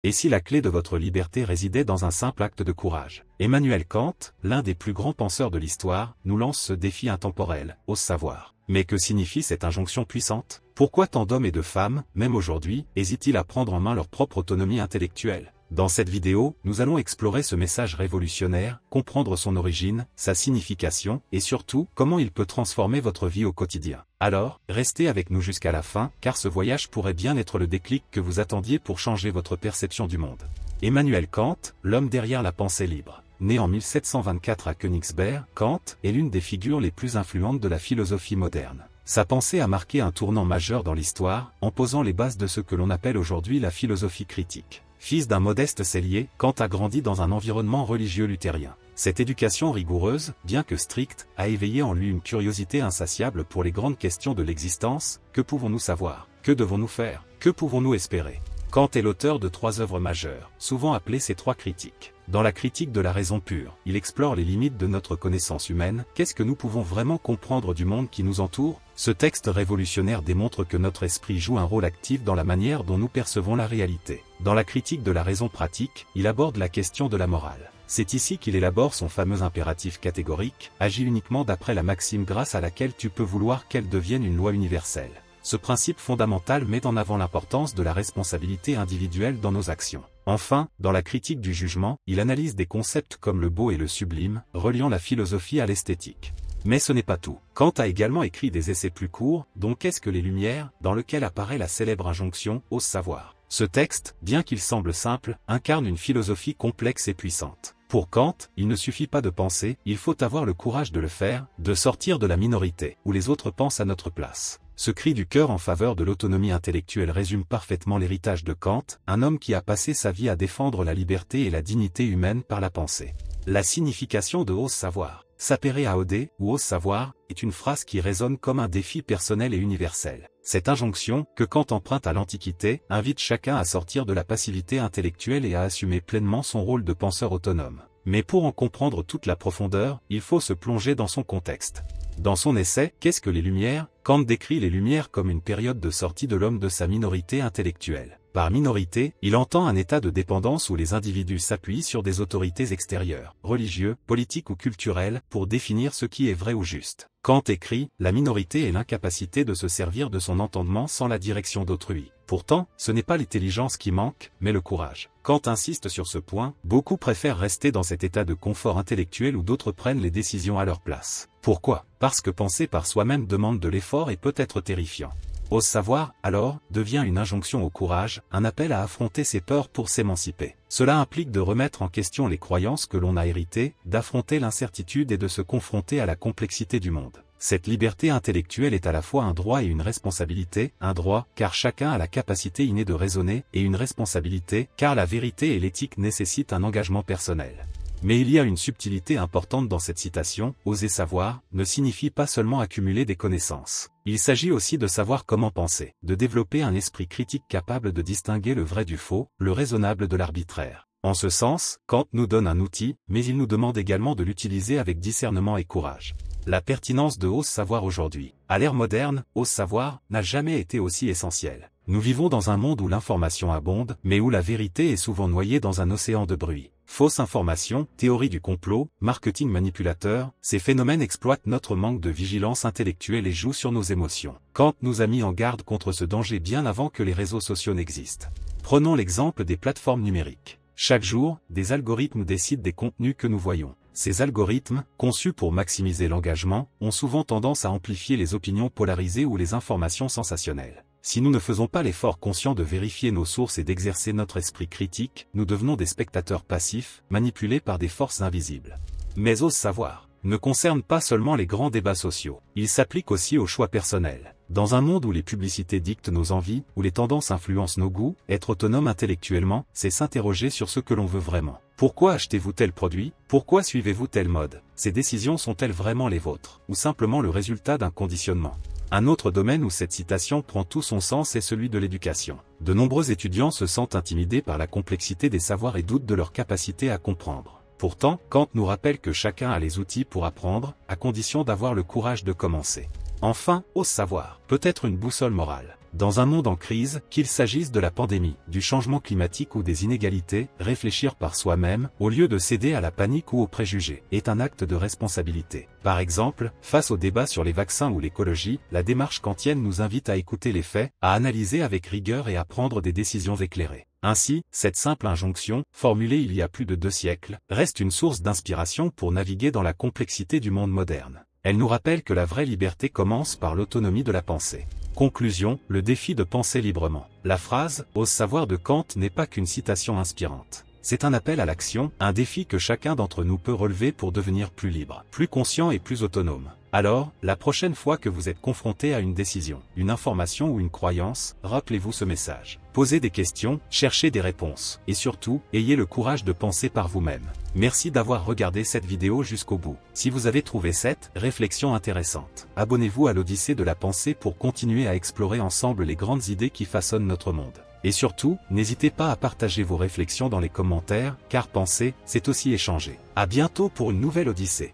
Et si la clé de votre liberté résidait dans un simple acte de courage? Emmanuel Kant, l'un des plus grands penseurs de l'histoire, nous lance ce défi intemporel, ose savoir. Mais que signifie cette injonction puissante? Pourquoi tant d'hommes et de femmes, même aujourd'hui, hésitent-ils à prendre en main leur propre autonomie intellectuelle? Dans cette vidéo, nous allons explorer ce message révolutionnaire, comprendre son origine, sa signification, et surtout, comment il peut transformer votre vie au quotidien. Alors, restez avec nous jusqu'à la fin, car ce voyage pourrait bien être le déclic que vous attendiez pour changer votre perception du monde. Emmanuel Kant, l'homme derrière la pensée libre. Né en 1724 à Königsberg, Kant est l'une des figures les plus influentes de la philosophie moderne. Sa pensée a marqué un tournant majeur dans l'histoire, en posant les bases de ce que l'on appelle aujourd'hui la philosophie critique. Fils d'un modeste sellier, Kant a grandi dans un environnement religieux luthérien. Cette éducation rigoureuse, bien que stricte, a éveillé en lui une curiosité insatiable pour les grandes questions de l'existence. Que pouvons-nous savoir? Que devons-nous faire? Que pouvons-nous espérer? Kant est l'auteur de 3 œuvres majeures, souvent appelées ses 3 critiques. Dans la critique de la raison pure, il explore les limites de notre connaissance humaine. Qu'est-ce que nous pouvons vraiment comprendre du monde qui nous entoure? Ce texte révolutionnaire démontre que notre esprit joue un rôle actif dans la manière dont nous percevons la réalité. Dans la critique de la raison pratique, il aborde la question de la morale. C'est ici qu'il élabore son fameux impératif catégorique, agis uniquement d'après la maxime grâce à laquelle tu peux vouloir qu'elle devienne une loi universelle. Ce principe fondamental met en avant l'importance de la responsabilité individuelle dans nos actions. Enfin, dans la critique du jugement, il analyse des concepts comme le beau et le sublime, reliant la philosophie à l'esthétique. Mais ce n'est pas tout. Kant a également écrit des essais plus courts, dont Qu'est-ce que les Lumières, dans lequel apparaît la célèbre injonction « ose savoir ». Ce texte, bien qu'il semble simple, incarne une philosophie complexe et puissante. Pour Kant, il ne suffit pas de penser, il faut avoir le courage de le faire, de sortir de la minorité, où les autres pensent à notre place. Ce cri du cœur en faveur de l'autonomie intellectuelle résume parfaitement l'héritage de Kant, un homme qui a passé sa vie à défendre la liberté et la dignité humaine par la pensée. La signification de « ose savoir », sapere aude, ou ose savoir, est une phrase qui résonne comme un défi personnel et universel. Cette injonction, que Kant emprunte à l'Antiquité, invite chacun à sortir de la passivité intellectuelle et à assumer pleinement son rôle de penseur autonome. Mais pour en comprendre toute la profondeur, il faut se plonger dans son contexte. Dans son essai « Qu'est-ce que les Lumières ?», Kant décrit les Lumières comme une période de sortie de l'homme de sa minorité intellectuelle. Par minorité, il entend un état de dépendance où les individus s'appuient sur des autorités extérieures, religieux, politiques ou culturelles, pour définir ce qui est vrai ou juste. Kant écrit « La minorité est l'incapacité de se servir de son entendement sans la direction d'autrui ». Pourtant, ce n'est pas l'intelligence qui manque, mais le courage. Kant insiste sur ce point, beaucoup préfèrent rester dans cet état de confort intellectuel où d'autres prennent les décisions à leur place. Pourquoi? Parce que penser par soi-même demande de l'effort et peut être terrifiant. Ose savoir, alors, devient une injonction au courage, un appel à affronter ses peurs pour s'émanciper. Cela implique de remettre en question les croyances que l'on a héritées, d'affronter l'incertitude et de se confronter à la complexité du monde. Cette liberté intellectuelle est à la fois un droit et une responsabilité, un droit, car chacun a la capacité innée de raisonner, et une responsabilité, car la vérité et l'éthique nécessitent un engagement personnel. Mais il y a une subtilité importante dans cette citation, oser savoir, ne signifie pas seulement accumuler des connaissances. Il s'agit aussi de savoir comment penser, de développer un esprit critique capable de distinguer le vrai du faux, le raisonnable de l'arbitraire. En ce sens, Kant nous donne un outil, mais il nous demande également de l'utiliser avec discernement et courage. La pertinence de ose savoir aujourd'hui. À l'ère moderne, ose savoir n'a jamais été aussi essentielle. Nous vivons dans un monde où l'information abonde, mais où la vérité est souvent noyée dans un océan de bruit. Fausse information, théorie du complot, marketing manipulateur, ces phénomènes exploitent notre manque de vigilance intellectuelle et jouent sur nos émotions. Kant nous a mis en garde contre ce danger bien avant que les réseaux sociaux n'existent. Prenons l'exemple des plateformes numériques. Chaque jour, des algorithmes décident des contenus que nous voyons. Ces algorithmes, conçus pour maximiser l'engagement, ont souvent tendance à amplifier les opinions polarisées ou les informations sensationnelles. Si nous ne faisons pas l'effort conscient de vérifier nos sources et d'exercer notre esprit critique, nous devenons des spectateurs passifs, manipulés par des forces invisibles. Mais ose savoir ne concerne pas seulement les grands débats sociaux, il s'applique aussi aux choix personnels. Dans un monde où les publicités dictent nos envies, où les tendances influencent nos goûts, être autonome intellectuellement, c'est s'interroger sur ce que l'on veut vraiment. Pourquoi achetez-vous tel produit? Pourquoi suivez-vous telle mode? Ces décisions sont-elles vraiment les vôtres, ou simplement le résultat d'un conditionnement? Un autre domaine où cette citation prend tout son sens est celui de l'éducation. De nombreux étudiants se sentent intimidés par la complexité des savoirs et doutent de leur capacité à comprendre. Pourtant, Kant nous rappelle que chacun a les outils pour apprendre, à condition d'avoir le courage de commencer. Enfin, ose savoir, peut être une boussole morale. Dans un monde en crise, qu'il s'agisse de la pandémie, du changement climatique ou des inégalités, réfléchir par soi-même, au lieu de céder à la panique ou aux préjugés, est un acte de responsabilité. Par exemple, face au débat sur les vaccins ou l'écologie, la démarche kantienne nous invite à écouter les faits, à analyser avec rigueur et à prendre des décisions éclairées. Ainsi, cette simple injonction, formulée il y a plus de 2 siècles, reste une source d'inspiration pour naviguer dans la complexité du monde moderne. Elle nous rappelle que la vraie liberté commence par l'autonomie de la pensée. Conclusion, le défi de penser librement. La phrase « Ose savoir » de Kant n'est pas qu'une citation inspirante. C'est un appel à l'action, un défi que chacun d'entre nous peut relever pour devenir plus libre, plus conscient et plus autonome. Alors, la prochaine fois que vous êtes confronté à une décision, une information ou une croyance, rappelez-vous ce message. Posez des questions, cherchez des réponses, et surtout, ayez le courage de penser par vous-même. Merci d'avoir regardé cette vidéo jusqu'au bout. Si vous avez trouvé cette réflexion intéressante, abonnez-vous à l'Odyssée de la pensée pour continuer à explorer ensemble les grandes idées qui façonnent notre monde. Et surtout, n'hésitez pas à partager vos réflexions dans les commentaires, car penser, c'est aussi échanger. À bientôt pour une nouvelle Odyssée.